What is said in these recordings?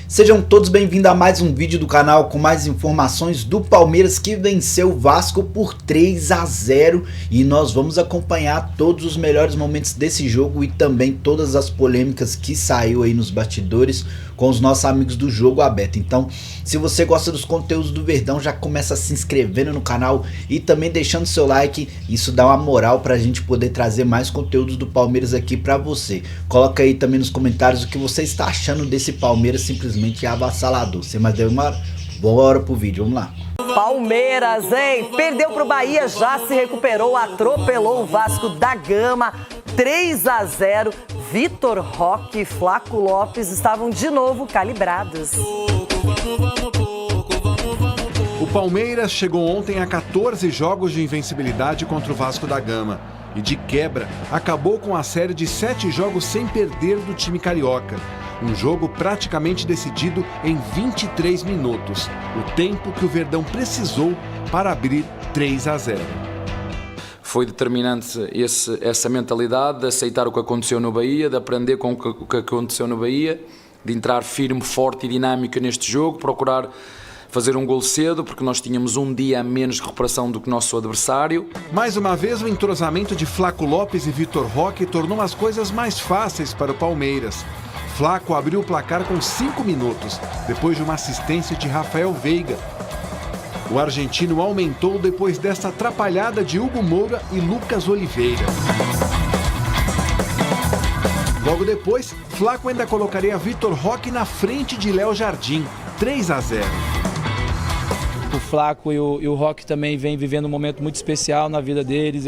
Sejam todos bem-vindos a mais um vídeo do canal com mais informações do Palmeiras que venceu o Vasco por 3-0 e nós vamos acompanhar todos os melhores momentos desse jogo e também todas as polêmicas que saiu aí nos bastidores com os nossos amigos do Jogo Aberto. Então, se você gosta dos conteúdos do Verdão, já começa se inscrevendo no canal e também deixando seu like, isso dá uma moral pra gente poder trazer mais conteúdos do Palmeiras aqui pra você. Coloca aí também nos comentários o que você está achando desse Palmeiras simplesmente avassalador. Sem mais demora, bora pro vídeo, vamos lá. Palmeiras, hein? Perdeu pro Bahia, já se recuperou, atropelou o Vasco da Gama, 3-0. Vitor Roque e Flaco Lopes estavam de novo calibrados. O Palmeiras chegou ontem a 14 jogos de invencibilidade contra o Vasco da Gama e, de quebra, acabou com a série de 7 jogos sem perder do time carioca. Um jogo praticamente decidido em 23 minutos, o tempo que o Verdão precisou para abrir 3-0. Foi determinante essa mentalidade de aceitar o que aconteceu no Bahia, de aprender com o que aconteceu no Bahia, de entrar firme, forte e dinâmico neste jogo, procurar fazer um gol cedo, porque nós tínhamos um dia a menos de recuperação do que o nosso adversário. Mais uma vez, o entrosamento de Flaco Lopes e Vitor Roque tornou as coisas mais fáceis para o Palmeiras. Flaco abriu o placar com 5 minutos, depois de uma assistência de Rafael Veiga. O argentino aumentou depois desta atrapalhada de Hugo Moura e Lucas Oliveira. Logo depois, Flaco ainda colocaria Vitor Roque na frente de Léo Jardim, 3-0. O Flaco e o Roque também vem vivendo um momento muito especial na vida deles.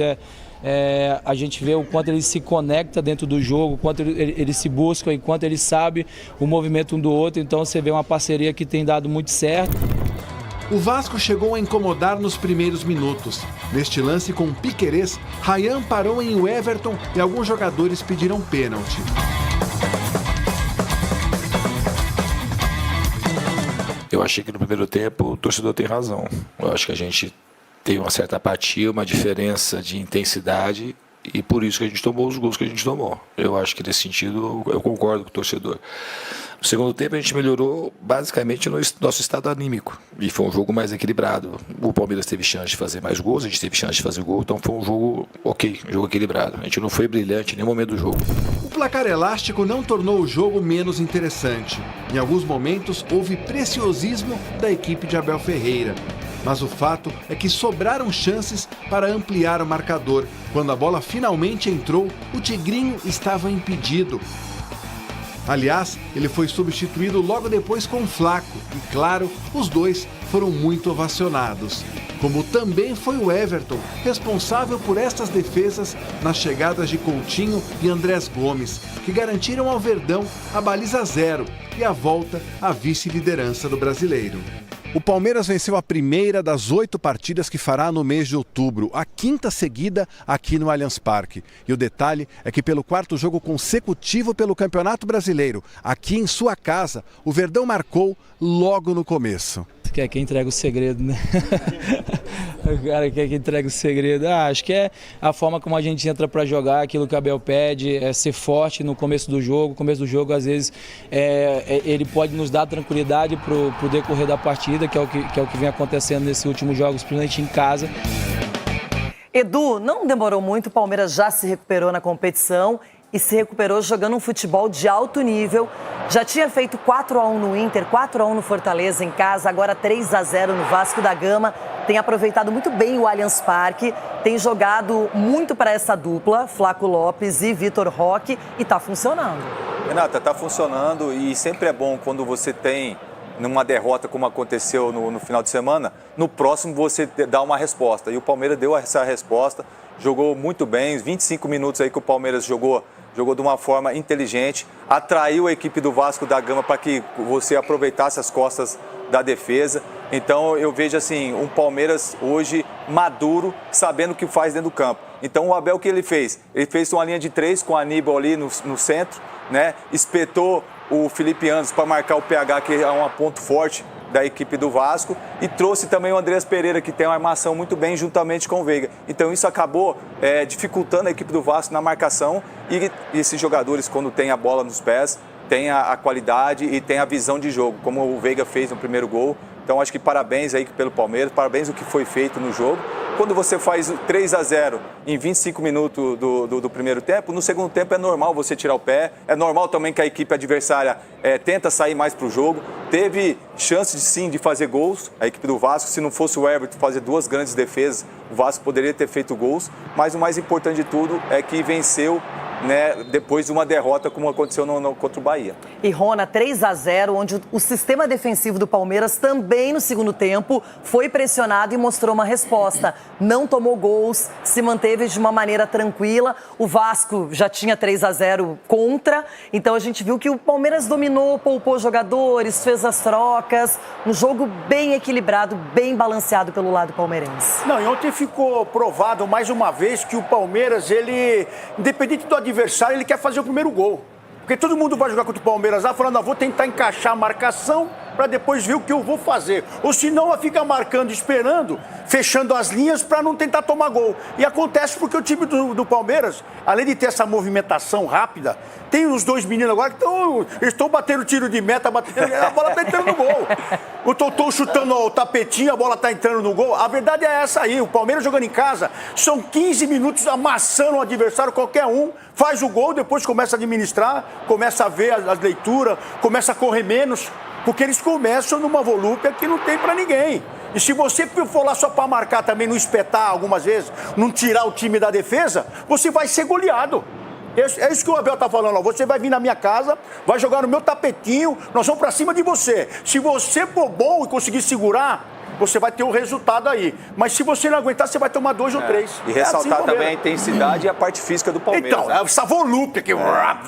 A gente vê o quanto eles se conectam dentro do jogo, o quanto eles se buscam e quanto eles sabem o movimento um do outro. Então você vê uma parceria que tem dado muito certo. O Vasco chegou a incomodar nos primeiros minutos. Neste lance com o Piquerez, Ryan parou em Everton e alguns jogadores pediram pênalti. Eu achei que no primeiro tempo o torcedor tem razão. Eu acho que a gente tem uma certa apatia, uma diferença de intensidade e por isso que a gente tomou os gols que a gente tomou. Eu acho que nesse sentido eu concordo com o torcedor. No segundo tempo a gente melhorou basicamente no nosso estado anímico e foi um jogo mais equilibrado. O Palmeiras teve chance de fazer mais gols, a gente teve chance de fazer gol, então foi um jogo ok, um jogo equilibrado. A gente não foi brilhante em nenhum momento do jogo. O placar elástico não tornou o jogo menos interessante. Em alguns momentos houve preciosismo da equipe de Abel Ferreira. Mas o fato é que sobraram chances para ampliar o marcador. Quando a bola finalmente entrou, o Tigrinho estava impedido. Aliás, ele foi substituído logo depois com Flaco e, claro, os dois foram muito ovacionados. Como também foi o Everton, responsável por estas defesas nas chegadas de Coutinho e Andrés Gomes, que garantiram ao Verdão a baliza 0 e a volta à vice-liderança do Brasileiro. O Palmeiras venceu a primeira das 8 partidas que fará no mês de outubro, a 5ª seguida aqui no Allianz Parque. E o detalhe é que pelo 4º jogo consecutivo pelo Campeonato Brasileiro, aqui em sua casa, o Verdão marcou logo no começo. Quer que entrega o segredo, né? O cara quer que entrega o segredo. Acho que é a forma como a gente entra para jogar, aquilo que o Abel pede, é ser forte no começo do jogo. No começo do jogo, às vezes, ele pode nos dar tranquilidade para o decorrer da partida, que é o que vem acontecendo nesses últimos jogos, principalmente em casa. Edu, não demorou muito, o Palmeiras já se recuperou na competição e se recuperou jogando um futebol de alto nível. Já tinha feito 4-1 no Inter, 4-1 no Fortaleza em casa, agora 3-0 no Vasco da Gama. Tem aproveitado muito bem o Allianz Parque, tem jogado muito para essa dupla, Flaco Lopes e Vitor Roque, e está funcionando. Renata, está funcionando e sempre é bom quando você tem numa derrota como aconteceu no final de semana, no próximo você dá uma resposta. E o Palmeiras deu essa resposta, jogou muito bem, os 25 minutos aí que o Palmeiras jogou de uma forma inteligente, atraiu a equipe do Vasco da Gama para que você aproveitasse as costas da defesa. Então eu vejo assim, um Palmeiras hoje maduro, sabendo o que faz dentro do campo. Então o Abel, o que ele fez? Ele fez uma linha de 3 com o Aníbal ali no centro, né? Espetou o Felipe Anderson para marcar o PH, que é um ponto forte da equipe do Vasco, e trouxe também o Andreas Pereira, que tem uma armação muito bem juntamente com o Veiga. Então isso acabou dificultando a equipe do Vasco na marcação, e esses jogadores, quando tem a bola nos pés, tem a qualidade e tem a visão de jogo, como o Veiga fez no primeiro gol. Então acho que parabéns aí pelo Palmeiras, parabéns o que foi feito no jogo. Quando você faz 3-0 em 25 minutos do primeiro tempo, no segundo tempo é normal você tirar o pé, é normal também que a equipe adversária tenta sair mais para o jogo. Teve chance sim de fazer gols, a equipe do Vasco, se não fosse o Everton fazer 2 grandes defesas, o Vasco poderia ter feito gols, mas o mais importante de tudo é que venceu, né, depois de uma derrota como aconteceu contra o Bahia. E Rona, 3-0, onde o sistema defensivo do Palmeiras também no segundo tempo foi pressionado e mostrou uma resposta. Não tomou gols, se manteve de uma maneira tranquila. O Vasco já tinha 3-0 contra, então a gente viu que o Palmeiras dominou, poupou jogadores, fez as trocas. Um jogo bem equilibrado, bem balanceado pelo lado palmeirense. Não, e ontem ficou provado mais uma vez que o Palmeiras, ele, independente do adversário, ele quer fazer o primeiro gol. Porque todo mundo vai jogar contra o Palmeiras lá falando, vou tentar encaixar a marcação para depois ver o que eu vou fazer. Ou senão vai ficar marcando, esperando, fechando as linhas para não tentar tomar gol. E acontece porque o time do Palmeiras, além de ter essa movimentação rápida, tem os 2 meninos agora que estão batendo tiro de meta, a bola está entrando no gol. O Totô chutando o tapetinho, a bola está entrando no gol. A verdade é essa aí, o Palmeiras jogando em casa, são 15 minutos amassando o adversário, qualquer um, faz o gol, depois começa a administrar, começa a ver as leituras, começa a correr menos, porque eles começam numa volúpia que não tem pra ninguém. E se você for lá só para marcar também, não espetar algumas vezes, não tirar o time da defesa, você vai ser goleado. É isso que o Abel tá falando, ó. Você vai vir na minha casa, vai jogar no meu tapetinho, nós vamos pra cima de você. Se você for bom e conseguir segurar, você vai ter o resultado aí. Mas se você não aguentar, você vai tomar 2 ou 3. E ressaltar assim, também a intensidade e a parte física do Palmeiras. Então, essa volúpia que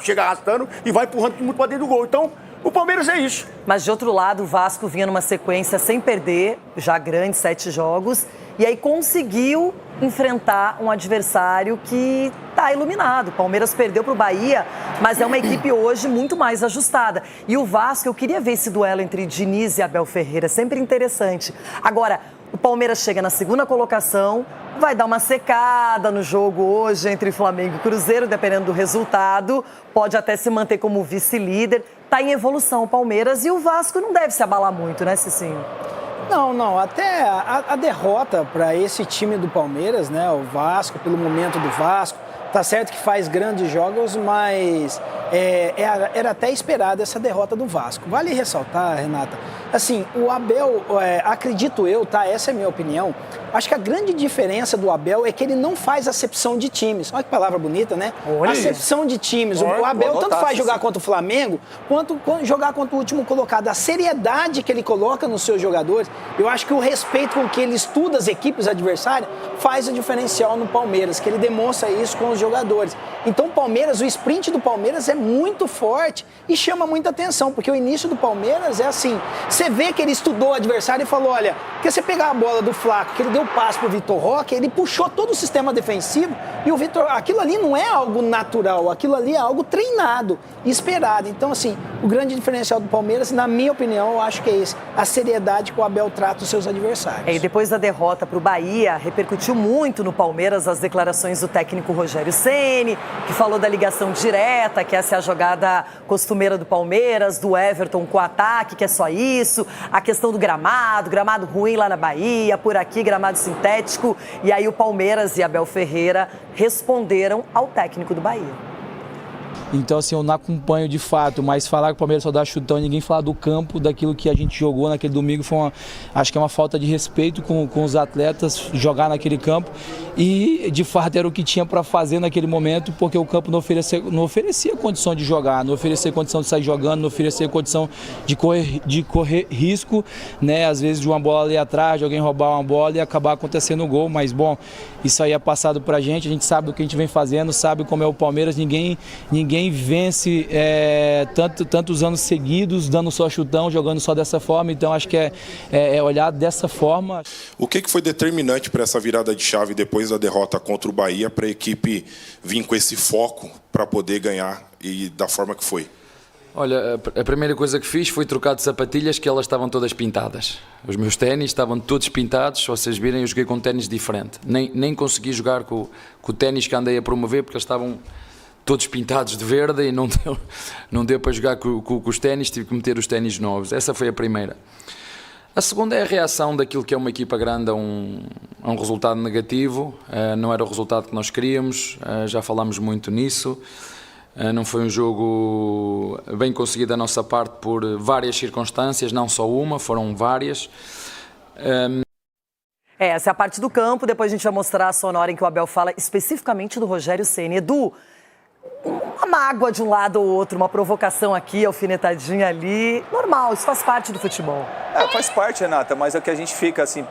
chega arrastando e vai empurrando muito para dentro do gol. Então, o Palmeiras é isso. Mas de outro lado, o Vasco vinha numa sequência sem perder, já grande, 7 jogos, e aí conseguiu enfrentar um adversário que está iluminado. O Palmeiras perdeu para o Bahia, mas é uma equipe hoje muito mais ajustada. E o Vasco, eu queria ver esse duelo entre Diniz e Abel Ferreira, sempre interessante. Agora, o Palmeiras chega na 2ª colocação, vai dar uma secada no jogo hoje entre Flamengo e Cruzeiro, dependendo do resultado, pode até se manter como vice-líder. Está em evolução o Palmeiras e o Vasco não deve se abalar muito, né, Cicinho? Não, até a derrota para esse time do Palmeiras, né, o Vasco, pelo momento do Vasco, tá certo que faz grandes jogos, mas era até esperada essa derrota do Vasco. Vale ressaltar, Renata, assim, o Abel, acredito eu, tá, essa é a minha opinião, acho que a grande diferença do Abel é que ele não faz acepção de times. Olha que palavra bonita, né? Olha. Acepção de times. O Abel tanto faz jogar contra o Flamengo, quanto jogar contra o último colocado. A seriedade que ele coloca nos seus jogadores, eu acho que o respeito com que ele estuda as equipes adversárias faz o diferencial no Palmeiras, que ele demonstra isso com os jogadores. Então o Palmeiras, o sprint do Palmeiras é muito forte e chama muita atenção, porque o início do Palmeiras é assim, você vê que ele estudou o adversário e falou, olha, porque você pegar a bola do Flaco, que ele deu passe pro Vitor Roque, ele puxou todo o sistema defensivo e o Vitor, aquilo ali não é algo natural, aquilo ali é algo treinado, esperado. Então, assim, o grande diferencial do Palmeiras, na minha opinião, eu acho que é esse, a seriedade que o Abel trata os seus adversários. E depois da derrota pro Bahia, repercutiu muito no Palmeiras as declarações do técnico Rogério Ceni, que falou da ligação direta, que essa é a jogada costumeira do Palmeiras, do Everton com o ataque, que é só isso, a questão do gramado ruim lá na Bahia, por aqui, gramado sintético. E aí o Palmeiras e Abel Ferreira responderam ao técnico do Bahia. Então, assim, eu não acompanho de fato, mas falar que o Palmeiras só dá chutão e ninguém falar do campo, daquilo que a gente jogou naquele domingo, acho que é uma falta de respeito com os atletas, jogar naquele campo. E, de fato, era o que tinha para fazer naquele momento, porque o campo não oferecia condição de jogar, não oferecia condição de sair jogando, não oferecia condição de correr risco, né? Às vezes de uma bola ali atrás, de alguém roubar uma bola e acabar acontecendo o gol. Mas, bom, isso aí é passado pra gente, a gente sabe do que a gente vem fazendo, sabe como é o Palmeiras, ninguém vence tantos anos seguidos, dando só chutão, jogando só dessa forma. Então, acho que é olhar dessa forma. O que foi determinante para essa virada de chave depois da derrota contra o Bahia, para a equipe vir com esse foco para poder ganhar e da forma que foi? Olha, a primeira coisa que fiz foi trocar de sapatilhas, que elas estavam todas pintadas. Os meus ténis estavam todos pintados, se vocês virem, eu joguei com ténis diferente. Nem consegui jogar com o ténis que andei a promover, porque eles estavam todos pintados de verde e não deu para jogar com os ténis, tive que meter os ténis novos. Essa foi a primeira. A segunda é a reação daquilo que é uma equipa grande a um resultado negativo. Não era o resultado que nós queríamos, já falámos muito nisso. Não foi um jogo bem conseguido da nossa parte por várias circunstâncias, não só uma, foram várias. Essa é a parte do campo, depois a gente vai mostrar a sonora em que o Abel fala especificamente do Rogério Ceni. Edu, uma mágoa de um lado ou outro, uma provocação aqui, alfinetadinha ali, normal, isso faz parte do futebol. Faz parte, Renata, mas é o que a gente fica assim,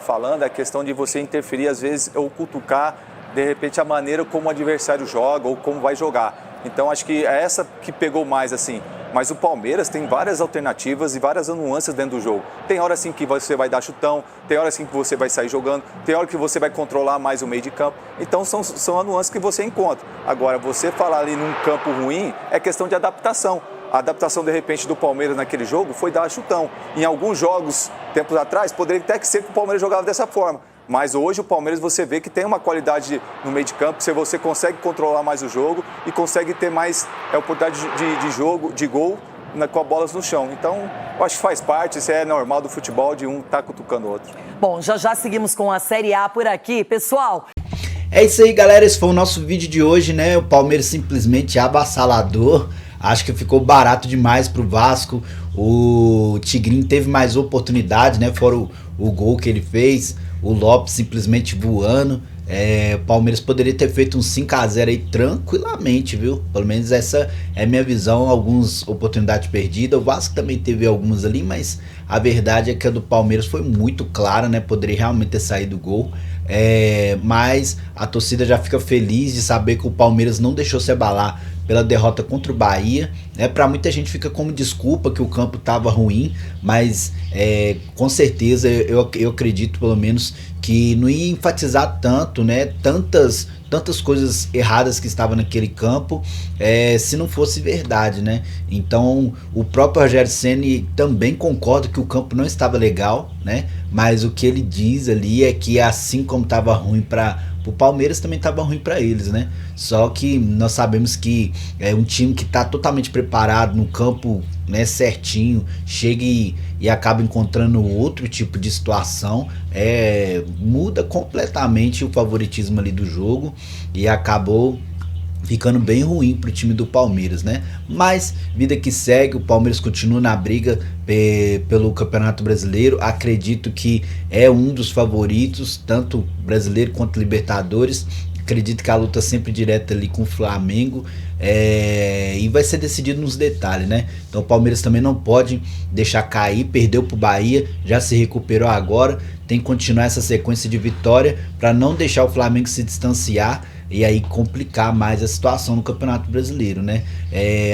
falando, é a questão de você interferir às vezes ou cutucar de repente a maneira como o adversário joga ou como vai jogar. Então acho que é essa que pegou mais assim. Mas o Palmeiras tem várias alternativas e várias nuances dentro do jogo. Tem hora assim que você vai dar chutão, tem hora assim que você vai sair jogando, tem hora que você vai controlar mais o meio de campo. Então são as nuances que você encontra. Agora, você falar ali num campo ruim é questão de adaptação. A adaptação, de repente, do Palmeiras naquele jogo foi dar chutão. Em alguns jogos, tempos atrás, poderia até que ser que o Palmeiras jogava dessa forma. Mas hoje o Palmeiras você vê que tem uma qualidade no meio de campo, você consegue controlar mais o jogo e consegue ter mais oportunidade de jogo, de gol com as bolas no chão. Então, eu acho que faz parte, isso é normal do futebol, de um tá cutucando o outro. Bom, já seguimos com a Série A por aqui. Pessoal... É isso aí, galera, esse foi o nosso vídeo de hoje, né? O Palmeiras simplesmente avassalador. Acho que ficou barato demais pro Vasco. O Tigrinho teve mais oportunidade, né? Fora o gol que ele fez. O Lopes simplesmente voando. O Palmeiras poderia ter feito um 5-0 aí tranquilamente, viu? Pelo menos essa é a minha visão. Algumas oportunidades perdidas. O Vasco também teve algumas ali, mas a verdade é que a do Palmeiras foi muito clara, né? Poderia realmente ter saído o gol. Mas a torcida já fica feliz de saber que o Palmeiras não deixou se abalar pela derrota contra o Bahia, né? Para muita gente fica como desculpa que o campo estava ruim, mas com certeza eu acredito pelo menos que não ia enfatizar tanto, né? Tantas coisas erradas que estavam naquele campo, se não fosse verdade, né? Então o próprio Rogério Ceni também concorda que o campo não estava legal, né? Mas o que ele diz ali é que assim como estava ruim para o Palmeiras, também estava ruim para eles, né? Só que nós sabemos que é um time que está totalmente preparado no campo, né, certinho, chega e acaba encontrando outro tipo de situação, muda completamente o favoritismo ali do jogo e acabou ficando bem ruim pro time do Palmeiras, né? Mas vida que segue, o Palmeiras continua na briga pelo Campeonato Brasileiro. Acredito que é um dos favoritos, tanto brasileiro quanto Libertadores. Acredito que a luta sempre direta ali com o Flamengo, e vai ser decidido nos detalhes, né? Então o Palmeiras também não pode deixar cair, perdeu pro Bahia, já se recuperou agora, tem que continuar essa sequência de vitória para não deixar o Flamengo se distanciar e aí complicar mais a situação no Campeonato Brasileiro, né?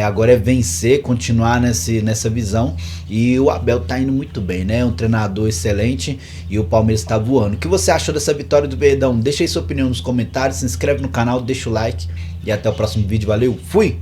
Agora é vencer, continuar nessa visão, e o Abel tá indo muito bem, né? Um treinador excelente e o Palmeiras tá voando. O que você achou dessa vitória do Verdão? Deixa aí sua opinião nos comentários, se inscreve no canal, deixa o like e até o próximo vídeo. Valeu, fui!